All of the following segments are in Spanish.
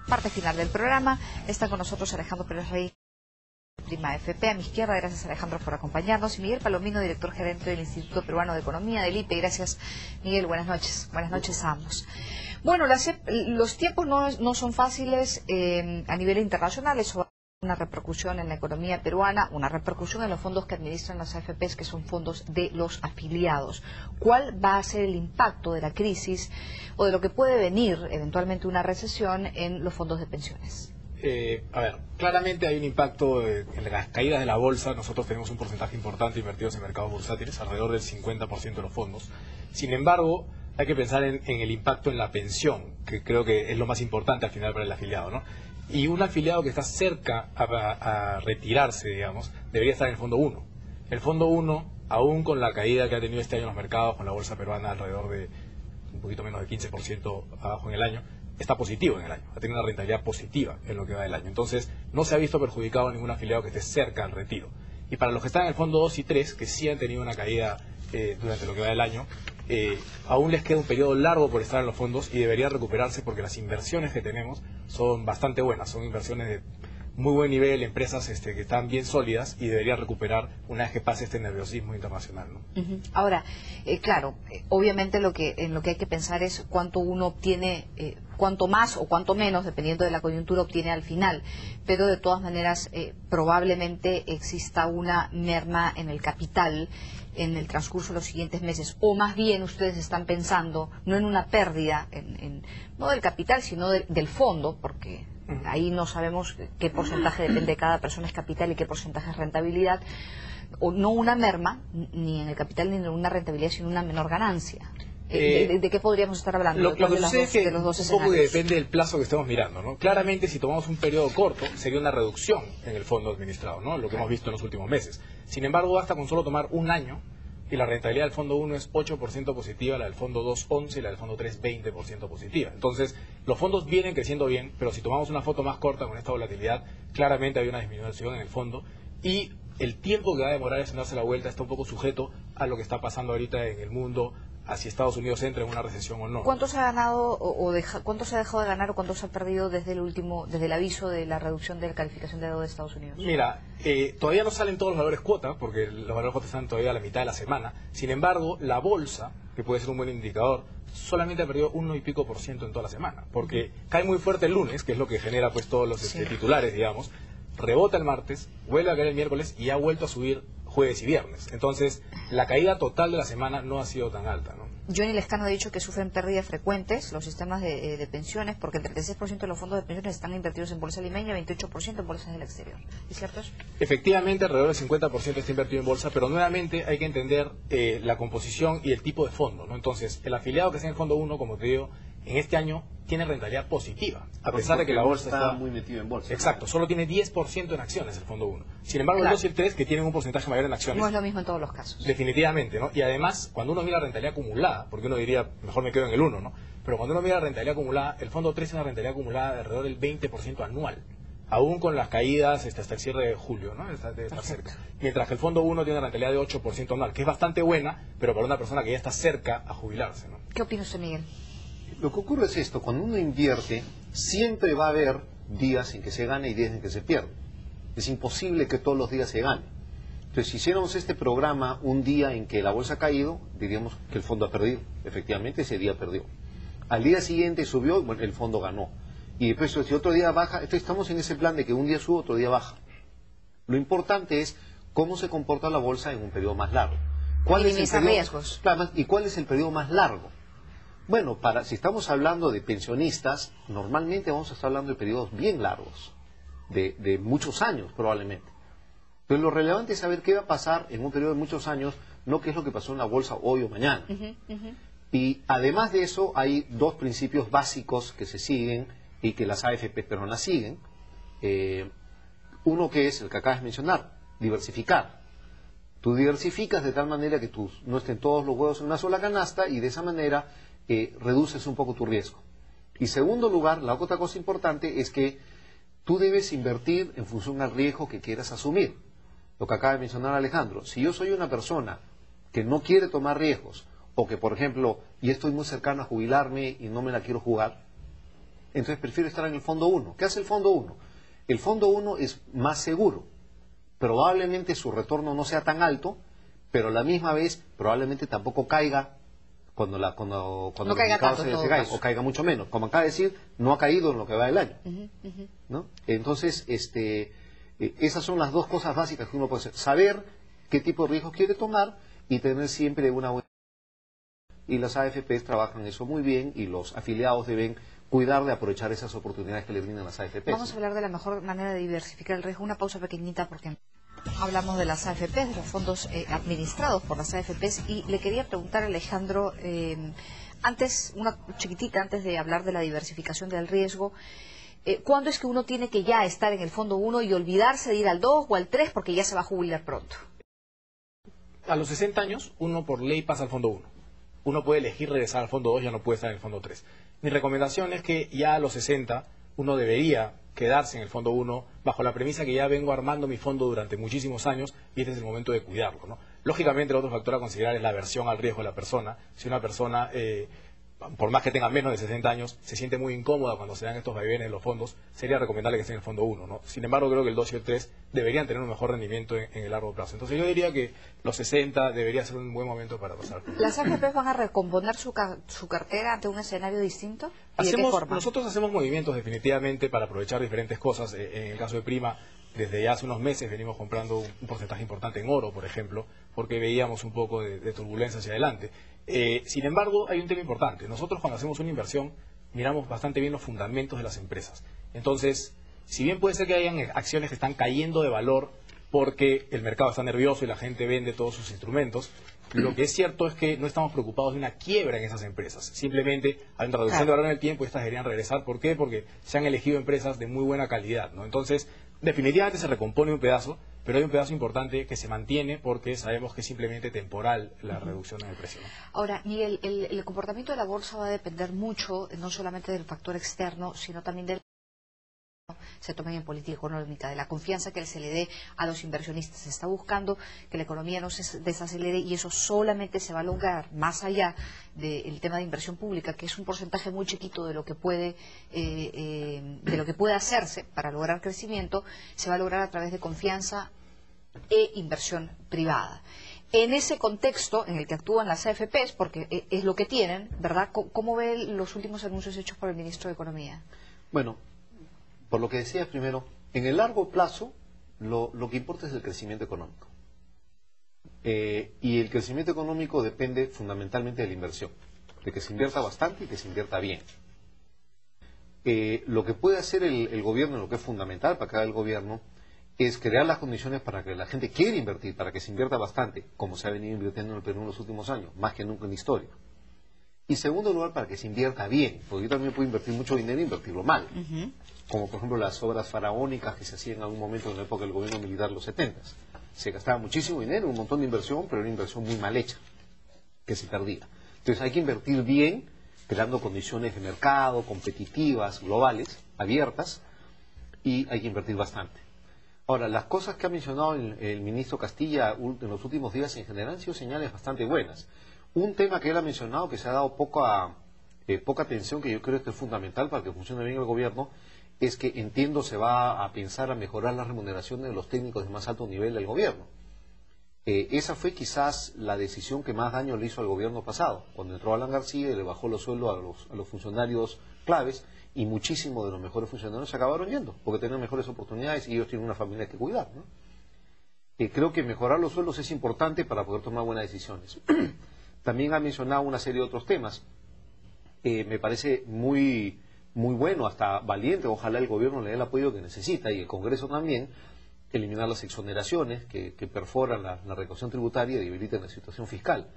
parte final del programa. Está con nosotros Alejandro Pérez Rey, Prima FP. A mi izquierda, gracias Alejandro por acompañarnos. Y Miguel Palomino, director gerente del Instituto Peruano de Economía, del IPE. Gracias, Miguel. Buenas noches. Buenas noches a ambos. Bueno, los tiempos no son fáciles a nivel internacional. Eso una repercusión en la economía peruana, una repercusión en los fondos que administran las AFPs, que son fondos de los afiliados. ¿Cuál va a ser el impacto de la crisis o de lo que puede venir eventualmente una recesión en los fondos de pensiones? Claramente hay un impacto en las caídas de la bolsa. Nosotros tenemos un porcentaje importante invertidos en mercados bursátiles, alrededor del 50% de los fondos. Sin embargo, hay que pensar en el impacto en la pensión, que creo que es lo más importante al final para el afiliado, ¿no? Y un afiliado que está cerca a retirarse, digamos, debería estar en el fondo 1. El fondo 1, aún con la caída que ha tenido este año en los mercados, con la bolsa peruana alrededor de un poquito menos de 15% abajo en el año, está positivo en el año, ha tenido una rentabilidad positiva en lo que va del año. Entonces, no se ha visto perjudicado ningún afiliado que esté cerca al retiro. Y para los que están en el fondo 2 y 3, que sí han tenido una caída durante lo que va del año, aún les queda un periodo largo por estar en los fondos y debería recuperarse porque las inversiones que tenemos son bastante buenas, son inversiones de muy buen nivel, empresas que están bien sólidas y debería recuperar una vez que pase este nerviosismo internacional, ¿no? Ahora, claro, obviamente en lo que hay que pensar es cuánto uno obtiene, cuánto más o cuánto menos, dependiendo de la coyuntura, obtiene al final, pero de todas maneras probablemente exista una merma en el capital en el transcurso de los siguientes meses, o más bien ustedes están pensando no en una pérdida no del capital, sino del fondo, porque ahí no sabemos qué porcentaje depende de cada persona es capital y qué porcentaje es rentabilidad, o no una merma ni en el capital ni en una rentabilidad, sino una menor ganancia. ¿De qué podríamos estar hablando? Lo que sucede es que de los dos un poco escenarios. depende del plazo que estemos mirando, ¿no? Claramente, si tomamos un periodo corto, sería una reducción en el fondo administrado, ¿no? Lo que hemos visto en los últimos meses. Sin embargo, basta con solo tomar un año y la rentabilidad del fondo 1 es 8% positiva, la del fondo 2 11% y la del fondo 3 20% positiva. Entonces, los fondos vienen creciendo bien, pero si tomamos una foto más corta con esta volatilidad, claramente hay una disminución en el fondo y el tiempo que va a demorar en darse la vuelta está un poco sujeto a lo que está pasando ahorita en el mundo, a si Estados Unidos entra en una recesión o no. ¿Cuánto se ha ganado cuánto se ha dejado de ganar o cuánto se ha perdido desde el aviso de la reducción de la calificación de deuda de Estados Unidos? Mira, todavía no salen todos los valores cuota, porque los valores cuota están todavía a la mitad de la semana. Sin embargo, la bolsa, que puede ser un buen indicador, solamente ha perdido 1 y pico % en toda la semana, porque cae muy fuerte el lunes, que es lo que genera pues todos los titulares, digamos, rebota el martes, vuelve a caer el miércoles y ha vuelto a subir jueves y viernes. Entonces, la caída total de la semana no ha sido tan alta, ¿no? Johnny Lescano ha dicho que sufren pérdidas frecuentes los sistemas de pensiones porque el 36% de los fondos de pensiones están invertidos en bolsa limeña y 28% en bolsas del exterior. ¿Es cierto eso? Efectivamente, alrededor del 50% está invertido en bolsa, pero nuevamente hay que entender la composición y el tipo de fondo, ¿no? Entonces, el afiliado que está en el fondo 1, como te digo, en este año tiene rentabilidad positiva, a pesar de que la bolsa está muy metido en bolsa. Exacto, solo tiene 10% en acciones el fondo 1. Sin embargo, el 2 y el 3, que tienen un porcentaje mayor en acciones. No es lo mismo en todos los casos. Definitivamente, ¿no? Y además, cuando uno mira la rentabilidad acumulada, porque uno diría, mejor me quedo en el 1, ¿no? Pero cuando uno mira la rentabilidad acumulada, el fondo 3 tiene una rentabilidad acumulada de alrededor del 20% anual. Aún con las caídas hasta el cierre de julio, ¿no? Debe estar cerca. Mientras que el fondo 1 tiene una rentabilidad de 8% anual, que es bastante buena, pero para una persona que ya está cerca a jubilarse, ¿no? ¿Qué opina usted, Miguel? Lo que ocurre es esto: cuando uno invierte, siempre va a haber días en que se gane y días en que se pierde. Es imposible que todos los días se gane. Entonces, si hiciéramos este programa un día en que la bolsa ha caído, diríamos que el fondo ha perdido. Efectivamente, ese día perdió. Al día siguiente subió, bueno, el fondo ganó. Y después, si otro día baja, entonces estamos en ese plan de que un día sube, otro día baja. Lo importante es cómo se comporta la bolsa en un periodo más largo. Minimizar riesgos. Claro, ¿y cuál es el periodo más largo? Bueno, si estamos hablando de pensionistas, normalmente vamos a estar hablando de periodos bien largos, de muchos años probablemente. Pero lo relevante es saber qué va a pasar en un periodo de muchos años, no qué es lo que pasó en la bolsa hoy o mañana. Y además de eso, hay dos principios básicos que se siguen y que las AFP peruanas siguen. Uno que es el que acabas de mencionar, diversificar. Tú diversificas de tal manera que no estén todos los huevos en una sola canasta y de esa manera reduces un poco tu riesgo. Y segundo lugar, la otra cosa importante es que tú debes invertir en función al riesgo que quieras asumir. Lo que acaba de mencionar Alejandro, si yo soy una persona que no quiere tomar riesgos, o que por ejemplo, y estoy muy cercano a jubilarme y no me la quiero jugar, entonces prefiero estar en el fondo 1. ¿Qué hace el fondo 1? El fondo 1 es más seguro. Probablemente su retorno no sea tan alto, pero a la misma vez probablemente tampoco caiga cuando no los caiga mercados tanto, se caigan, o caiga mucho menos. Como acaba de decir, no ha caído en lo que va del año. ¿No? Entonces, esas son las dos cosas básicas que uno puede hacer. Saber qué tipo de riesgos quiere tomar y tener siempre una buena... Y las AFPs trabajan eso muy bien y los afiliados deben cuidar de aprovechar esas oportunidades que le brindan las AFPs. Vamos a hablar de la mejor manera de diversificar el riesgo. Una pausa pequeñita porque hablamos de las AFPs, de los fondos administrados por las AFPs, y le quería preguntar a Alejandro, antes, una chiquitita, antes de hablar de la diversificación del riesgo, ¿cuándo es que uno tiene que ya estar en el fondo 1 y olvidarse de ir al 2 o al 3 porque ya se va a jubilar pronto? A los 60 años, uno por ley pasa al fondo 1. Uno puede elegir regresar al fondo 2, ya no puede estar en el fondo 3. Mi recomendación es que ya a los 60 uno debería quedarse en el fondo 1 bajo la premisa que ya vengo armando mi fondo durante muchísimos años y este es el momento de cuidarlo, ¿no? Lógicamente, el otro factor a considerar es la aversión al riesgo de la persona. Si una persona, por más que tenga menos de 60 años, se siente muy incómoda cuando se dan estos vaivenes en los fondos, sería recomendable que esté en el fondo 1, ¿no? Sin embargo, creo que el 2 y el 3 deberían tener un mejor rendimiento en el largo plazo. Entonces yo diría que los 60 debería ser un buen momento para pasar. ¿Las AFPs van a recomponer su cartera ante un escenario distinto? ¿Y de qué forma? Nosotros hacemos movimientos definitivamente para aprovechar diferentes cosas. En el caso de Prima, desde ya hace unos meses venimos comprando un porcentaje importante en oro, por ejemplo, porque veíamos un poco de turbulencia hacia adelante. Sin embargo, hay un tema importante. Nosotros cuando hacemos una inversión miramos bastante bien los fundamentos de las empresas. Entonces, si bien puede ser que hayan acciones que están cayendo de valor porque el mercado está nervioso y la gente vende todos sus instrumentos, lo que es cierto es que no estamos preocupados de una quiebra en esas empresas. Simplemente hay una reducción de valor en el tiempo y estas deberían regresar. ¿Por qué? Porque se han elegido empresas de muy buena calidad, ¿no? Entonces, definitivamente se recompone un pedazo, pero hay un pedazo importante que se mantiene porque sabemos que es simplemente temporal la reducción en el precio, ¿no? Ahora, Miguel, el comportamiento de la bolsa va a depender mucho, no solamente del factor externo, sino también del se tomen en política económica, de la confianza que se le dé a los inversionistas. Se está buscando que la economía no se desacelere y eso solamente se va a lograr más allá del tema de inversión pública, que es un porcentaje muy chiquito de lo que puede hacerse para lograr crecimiento. Se va a lograr a través de confianza e inversión privada. En ese contexto en el que actúan las AFPs, porque es lo que tienen, ¿verdad? ¿Cómo ve los últimos anuncios hechos por el ministro de Economía? Bueno, por lo que decías primero, en el largo plazo lo que importa es el crecimiento económico. Y el crecimiento económico depende fundamentalmente de la inversión, de que se invierta bastante y que se invierta bien. Lo que puede hacer el gobierno, lo que es fundamental para que haga el gobierno, es crear las condiciones para que la gente quiera invertir, para que se invierta bastante, como se ha venido invirtiendo en el Perú en los últimos años, más que nunca en la historia. Y en segundo lugar, para que se invierta bien, porque yo también puedo invertir mucho dinero e invertirlo mal. Como por ejemplo las obras faraónicas que se hacían en algún momento en la época del gobierno militar de los 70. Se gastaba muchísimo dinero, un montón de inversión, pero era una inversión muy mal hecha, que se perdía. Entonces hay que invertir bien, creando condiciones de mercado, competitivas, globales, abiertas, y hay que invertir bastante. Ahora, las cosas que ha mencionado el ministro Castilla en los últimos días en general han sido señales bastante buenas. Un tema que él ha mencionado que se ha dado poca atención, que yo creo que es fundamental para que funcione bien el gobierno, es que entiendo se va a pensar a mejorar la remuneración de los técnicos de más alto nivel del gobierno. Esa fue quizás la decisión que más daño le hizo al gobierno pasado, cuando entró Alan García y le bajó los sueldos a los funcionarios claves, y muchísimos de los mejores funcionarios se acabaron yendo, porque tenían mejores oportunidades y ellos tienen una familia que cuidar, ¿no? Creo que mejorar los sueldos es importante para poder tomar buenas decisiones. También ha mencionado una serie de otros temas. Me parece muy bueno, hasta valiente, ojalá el gobierno le dé el apoyo que necesita y el Congreso también, eliminar las exoneraciones que perforan la recaudación tributaria y debilitan la situación fiscal.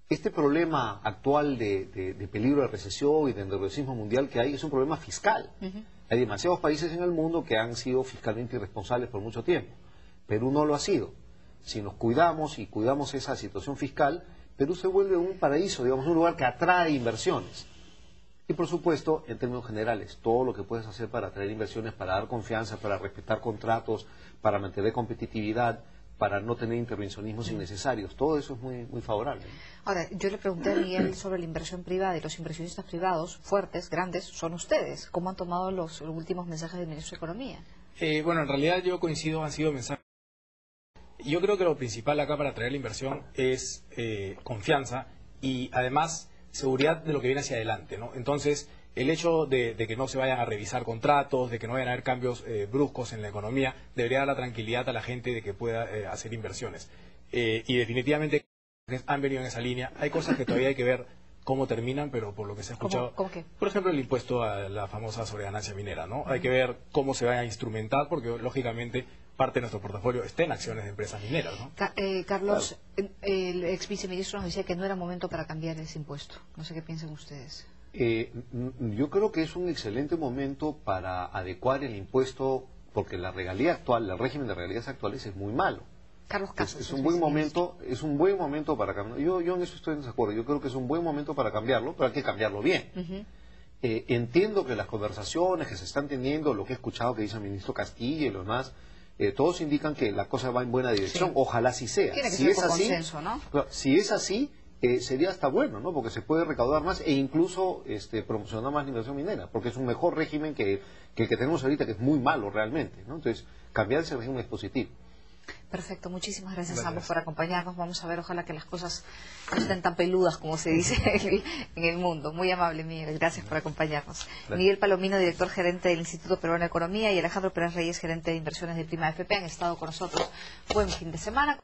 Este problema actual de peligro de recesión y de endeudamiento mundial que hay es un problema fiscal. Hay demasiados países en el mundo que han sido fiscalmente irresponsables por mucho tiempo. Perú no lo ha sido. Si nos cuidamos y cuidamos esa situación fiscal, Perú se vuelve un paraíso, digamos, un lugar que atrae inversiones. Y por supuesto, en términos generales, todo lo que puedes hacer para atraer inversiones, para dar confianza, para respetar contratos, para mantener competitividad, para no tener intervencionismos innecesarios. Todo eso es muy favorable. Ahora, yo le pregunté a Miguel sobre la inversión privada y los inversionistas privados fuertes, grandes, son ustedes. ¿Cómo han tomado los últimos mensajes del ministro de Economía? Bueno, en realidad yo coincido, han sido mensajes. Yo creo que lo principal acá para atraer la inversión es confianza y además seguridad de lo que viene hacia adelante, ¿no? Entonces, el hecho de que no se vayan a revisar contratos, de que no vayan a haber cambios bruscos en la economía, debería dar la tranquilidad a la gente de que pueda hacer inversiones. Y definitivamente han venido en esa línea. Hay cosas que todavía hay que ver cómo terminan, pero por lo que se ha escuchado, ¿Cómo qué? por ejemplo, el impuesto a la famosa sobreganancia minera, ¿no? Hay que ver cómo se va a instrumentar, porque lógicamente parte de nuestro portafolio está en acciones de empresas mineras, ¿no? Carlos, el ex viceministro nos decía que no era momento para cambiar ese impuesto. No sé qué piensan ustedes. Yo creo que es un excelente momento para adecuar el impuesto, porque la regalía actual, el régimen de regalías actuales es muy malo. Carlos Casos. Es un buen momento para cambiarlo. Yo en eso estoy en desacuerdo. Yo creo que es un buen momento para cambiarlo, pero hay que cambiarlo bien. Entiendo que las conversaciones que se están teniendo, lo que he escuchado que dice el ministro Castillo y los demás, todos indican que la cosa va en buena dirección. Sí. Ojalá así sea. Tiene que si ser es por así, consenso, ¿no? Si es así, sería hasta bueno, ¿no? Porque se puede recaudar más e incluso promocionar más la inversión minera, porque es un mejor régimen que el que tenemos ahorita, que es muy malo realmente, ¿no? Entonces, cambiar ese régimen es positivo. Perfecto, muchísimas gracias a ambos por acompañarnos. Vamos a ver, ojalá que las cosas no estén tan peludas como se dice en el mundo. Muy amable, Miguel, gracias por acompañarnos. Gracias. Miguel Palomino, director gerente del Instituto Peruano de Economía, y Alejandro Pérez Reyes, gerente de inversiones de Prima AFP, han estado con nosotros. Buen fin de semana.